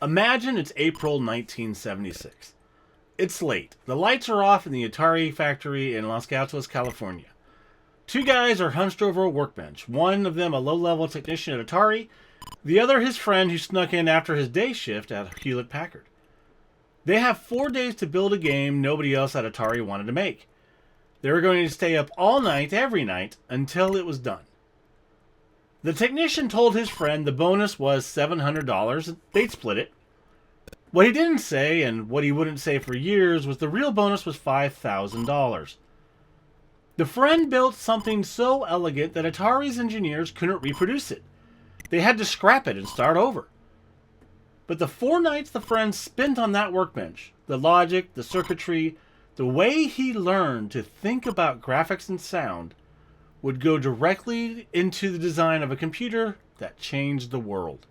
Imagine it's April 1976. It's late. The lights are off in the Atari factory in Los Gatos, California. Two guys are hunched over a workbench. One of them a low-level technician at Atari, the other his friend who snuck in after his day shift at Hewlett-Packard. They have 4 days to build a game nobody else at Atari wanted to make. They were going to stay up all night, every night, until it was done. The technician told his friend the bonus was $700. They'd split it. What he didn't say, and what he wouldn't say for years, was the real bonus was $5,000. The friend built something so elegant that Atari's engineers couldn't reproduce it. They had to scrap it and start over. But the 4 nights the friend spent on that workbench, the logic, the circuitry, the way he learned to think about graphics and sound, would go directly into the design of a computer that changed the world.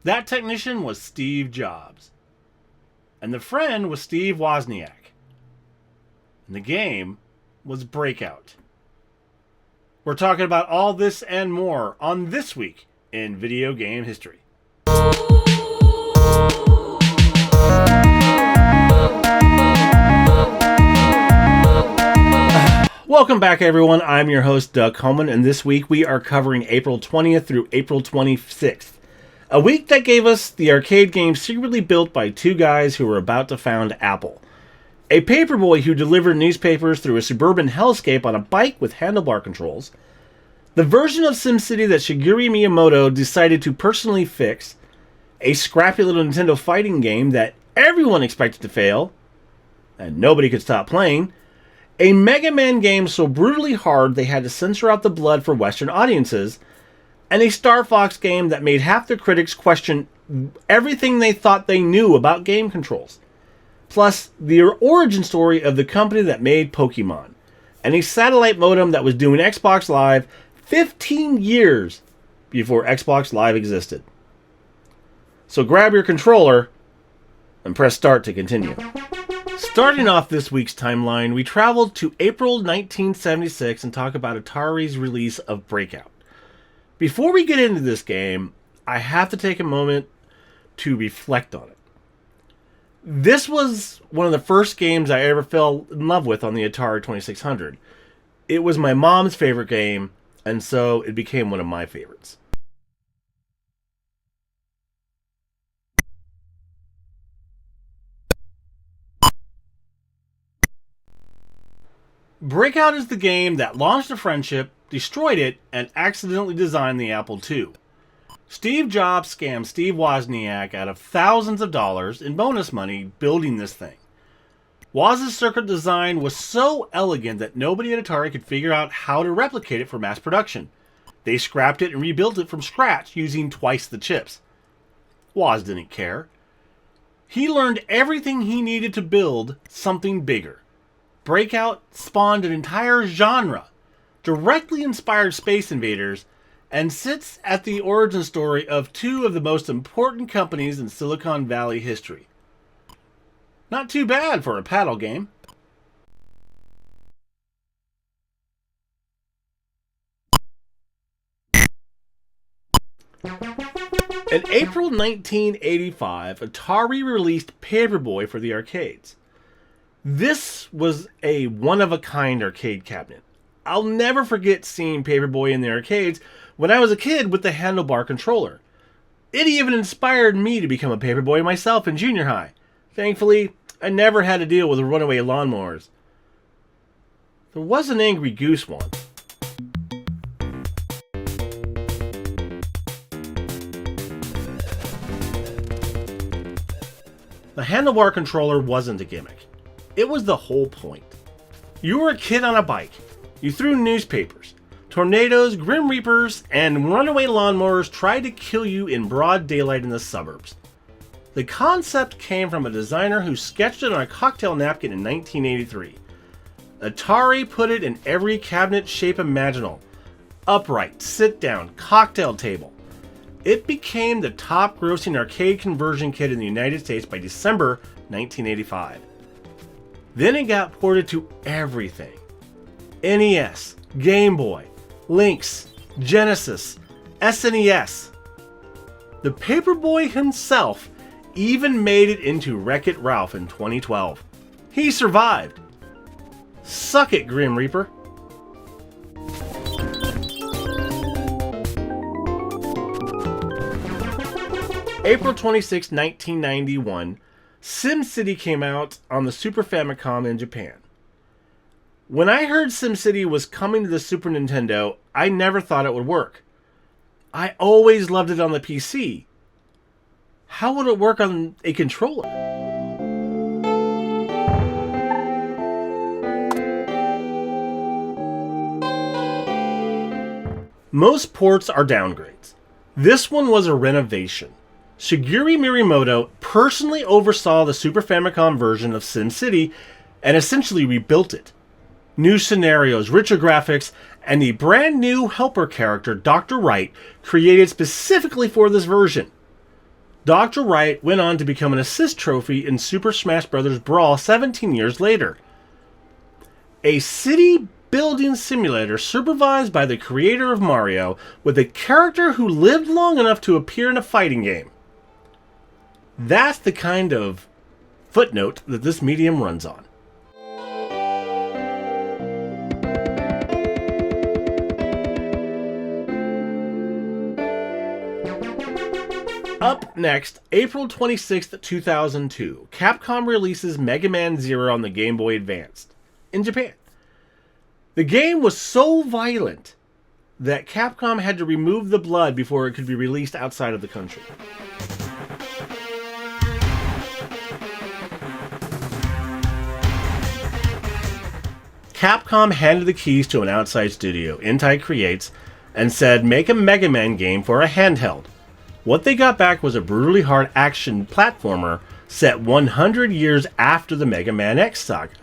That technician was Steve Jobs. And the friend was Steve Wozniak. And the game was Breakout. We're talking about all this and more on This Week in Video Game History. Welcome back, everyone. I'm your host, Doug Coleman, and this week we are covering April 20th through April 26th. A week that gave us the arcade game secretly built by two guys who were about to found Apple. A paperboy who delivered newspapers through a suburban hellscape on a bike with handlebar controls. The version of SimCity that Shigeru Miyamoto decided to personally fix. A scrappy little Nintendo fighting game that everyone expected to fail, and nobody could stop playing. A Mega Man game so brutally hard they had to censor out the blood for Western audiences, and a Star Fox game that made half the critics question everything they thought they knew about game controls. Plus, the origin story of the company that made Pokemon, and a satellite modem that was doing Xbox Live 15 years before Xbox Live existed. So grab your controller and press start to continue. Starting off this week's timeline, we traveled to April 1976 and talk about Atari's release of Breakout. Before we get into this game, I have to take a moment to reflect on it. This was one of the first games I ever fell in love with on the Atari 2600. It was my mom's favorite game, and so it became one of my favorites. Breakout is the game that launched a friendship, destroyed it, and accidentally designed the Apple II. Steve Jobs scammed Steve Wozniak out of thousands of dollars in bonus money building this thing. Woz's circuit design was so elegant that nobody at Atari could figure out how to replicate it for mass production. They scrapped it and rebuilt it from scratch using twice the chips. Woz didn't care. He learned everything he needed to build something bigger. Breakout spawned an entire genre, directly inspired Space Invaders, and sits at the origin story of two of the most important companies in Silicon Valley history. Not too bad for a paddle game. In April 1985, Atari released Paperboy for the arcades. This was a one-of-a-kind arcade cabinet. I'll never forget seeing Paperboy in the arcades when I was a kid with the handlebar controller. It even inspired me to become a Paperboy myself in junior high. Thankfully, I never had to deal with runaway lawnmowers. There was an Angry Goose one. The handlebar controller wasn't a gimmick. It was the whole point. You were a kid on a bike. You threw newspapers. Tornadoes, Grim Reapers, and runaway lawnmowers tried to kill you in broad daylight in the suburbs. The concept came from a designer who sketched it on a cocktail napkin in 1983. Atari put it in every cabinet shape imaginable. Upright, sit-down, cocktail table. It became the top-grossing arcade conversion kit in the United States by December 1985. Then it got ported to everything. NES, Game Boy, Lynx, Genesis, SNES. The Paperboy himself even made it into Wreck-It Ralph in 2012. He survived. Suck it, Grim Reaper. April 26, 1991, SimCity came out on the Super Famicom in Japan. When I heard SimCity was coming to the Super Nintendo, I never thought it would work. I always loved it on the PC. How would it work on a controller? Most ports are downgrades. This one was a renovation. Shigeru Miyamoto personally oversaw the Super Famicom version of SimCity and essentially rebuilt it. New scenarios, richer graphics, and the brand new helper character, Dr. Wright, created specifically for this version. Dr. Wright went on to become an assist trophy in Super Smash Bros. Brawl 17 years later. A city building simulator supervised by the creator of Mario, with a character who lived long enough to appear in a fighting game. That's the kind of footnote that this medium runs on. Up next, April 26th, 2002, Capcom releases Mega Man Zero on the Game Boy Advance in Japan. The game was so violent that Capcom had to remove the blood before it could be released outside of the country. Capcom handed the keys to an outside studio, Intai Creates, and said, make a Mega Man game for a handheld. What they got back was a brutally hard action platformer set 100 years after the Mega Man X saga.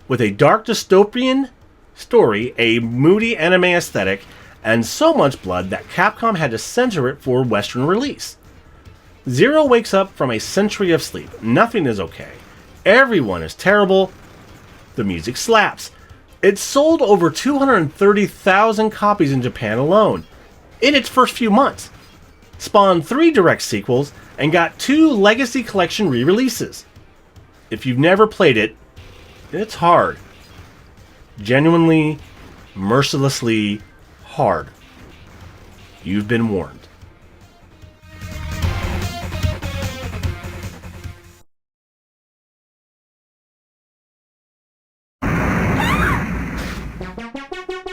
With a dark dystopian story, a moody anime aesthetic, and so much blood that Capcom had to censor it for Western release. Zero wakes up from a century of sleep. Nothing is okay. Everyone is terrible. The music slaps. It sold over 230,000 copies in Japan alone in its first few months, spawned 3 direct sequels, and got 2 Legacy Collection re-releases. If you've never played it, it's hard. Genuinely, mercilessly hard. You've been warned.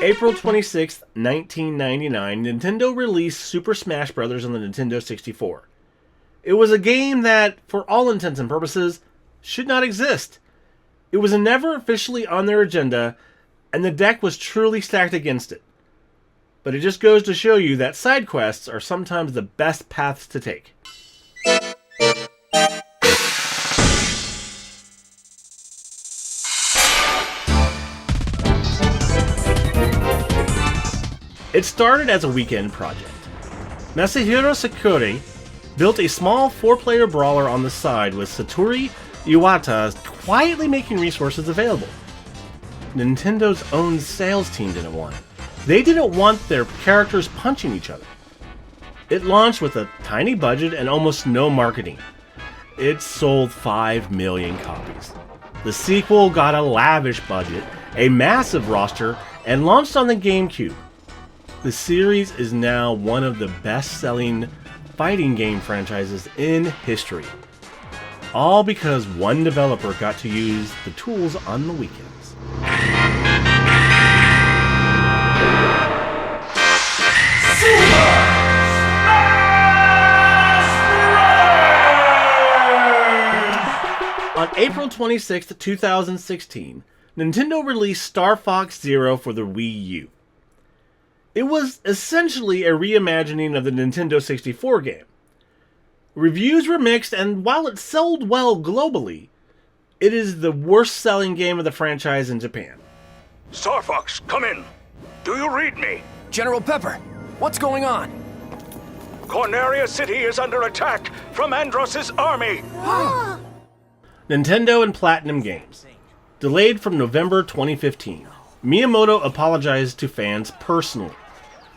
April 26, 1999, Nintendo released Super Smash Bros. On the Nintendo 64. It was a game that, for all intents and purposes, should not exist. It was never officially on their agenda, and the deck was truly stacked against it. But it just goes to show you that side quests are sometimes the best paths to take. It started as a weekend project. Masahiro Sakurai built a small 4-player brawler on the side with Satoru Iwata quietly making resources available. Nintendo's own sales team didn't want it. They didn't want their characters punching each other. It launched with a tiny budget and almost no marketing. It sold 5 million copies. The sequel got a lavish budget, a massive roster, and launched on the GameCube. The series is now one of the best-selling fighting game franchises in history. All because one developer got to use the tools on the weekends. On April 26, 2016, Nintendo released Star Fox Zero for the Wii U. It was essentially a reimagining of the Nintendo 64 game. Reviews were mixed, and while it sold well globally, it is the worst-selling game of the franchise in Japan. Star Fox, come in. Do you read me? General Pepper, what's going on? Corneria City is under attack from Andros' army. Nintendo and Platinum Games. Delayed from November 2015. Miyamoto apologized to fans personally.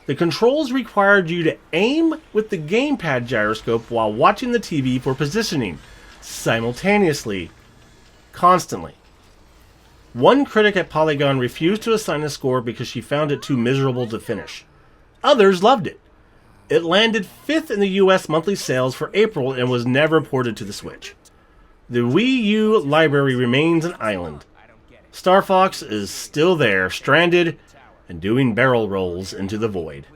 The controls required you to aim with the gamepad gyroscope while watching the TV for positioning, simultaneously, constantly. One critic at Polygon refused to assign a score because she found it too miserable to finish. Others loved it. It landed 5th in the US monthly sales for April and was never ported to the Switch. The Wii U library remains an island. Star Fox is still there, stranded, and doing barrel rolls into the void.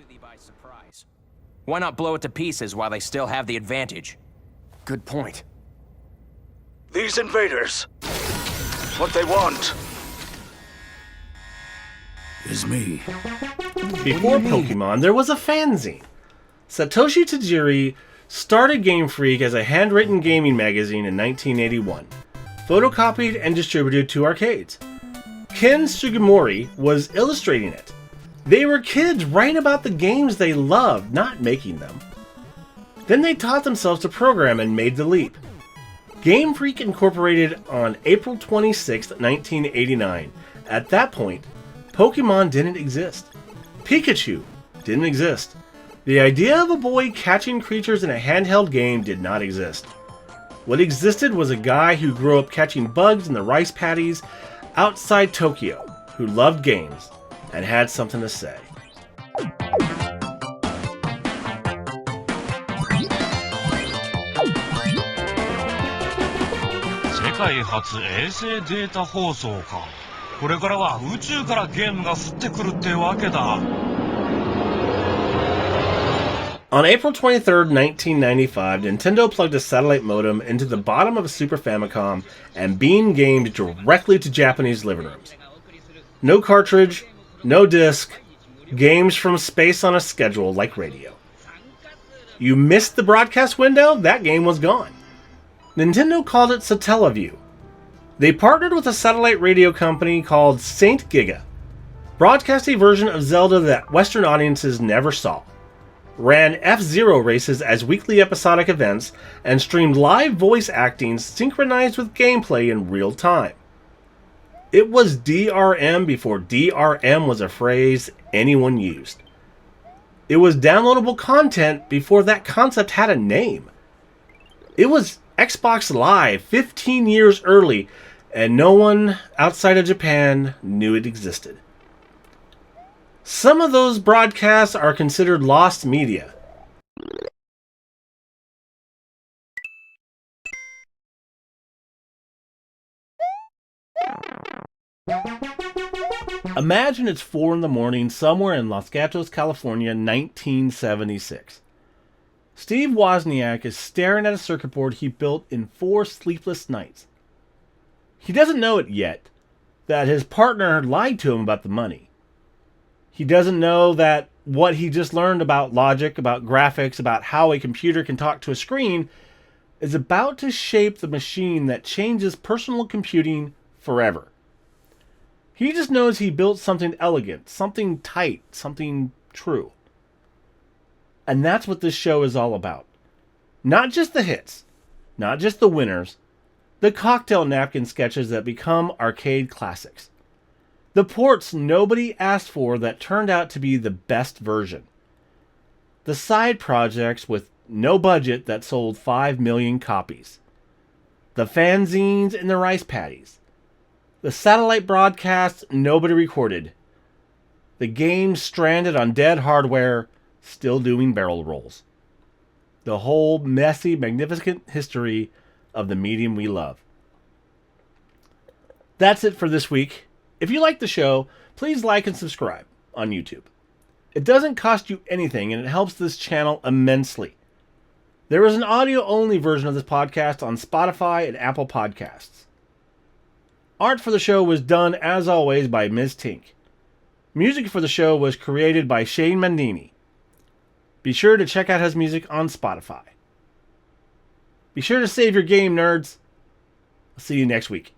Why not blow it to pieces while they still have the advantage? Good point. These invaders. What they want Is me. Before Pokemon, there was a fanzine. Satoshi Tajiri started Game Freak as a handwritten gaming magazine in 1981, photocopied and distributed to arcades. Ken Sugimori was illustrating it. They were kids writing about the games they loved, not making them. Then they taught themselves to program and made the leap. Game Freak incorporated on April 26, 1989. At that point, Pokemon didn't exist. Pikachu didn't exist. The idea of a boy catching creatures in a handheld game did not exist. What existed was a guy who grew up catching bugs in the rice paddies outside Tokyo, who loved games and had something to say. 世界初衛星データ放送か。これからは宇宙からゲームが降ってくるってわけだ。On April 23, 1995, Nintendo plugged a satellite modem into the bottom of a Super Famicom and beamed games directly to Japanese living rooms. No cartridge, no disc, games from space on a schedule like radio. You missed the broadcast window? That game was gone. Nintendo called it Satellaview. They partnered with a satellite radio company called Saint Giga, broadcast a version of Zelda that Western audiences never saw, ran F-Zero races as weekly episodic events, and streamed live voice acting synchronized with gameplay in real time. It was DRM before DRM was a phrase anyone used. It was downloadable content before that concept had a name. It was Xbox Live 15 years early, and no one outside of Japan knew it existed. Some of those broadcasts are considered lost media. Imagine it's 4 in the morning somewhere in Los Gatos, California, 1976. Steve Wozniak is staring at a circuit board he built in 4 sleepless nights. He doesn't know it yet that his partner lied to him about the money. He doesn't know that what he just learned about logic, about graphics, about how a computer can talk to a screen is about to shape the machine that changes personal computing forever. He just knows he built something elegant, something tight, something true. And that's what this show is all about. Not just the hits, not just the winners, the cocktail napkin sketches that become arcade classics. The ports nobody asked for that turned out to be the best version. The side projects with no budget that sold 5 million copies. The fanzines and the rice paddies. The satellite broadcasts nobody recorded. The games stranded on dead hardware, still doing barrel rolls. The whole messy, magnificent history of the medium we love. That's it for this week. If you like the show, please like and subscribe on YouTube. It doesn't cost you anything and it helps this channel immensely. There is an audio-only version of this podcast on Spotify and Apple Podcasts. Art for the show was done, as always, by Ms. Tink. Music for the show was created by Shane Mandini. Be sure to check out his music on Spotify. Be sure to save your game, nerds. I'll see you next week.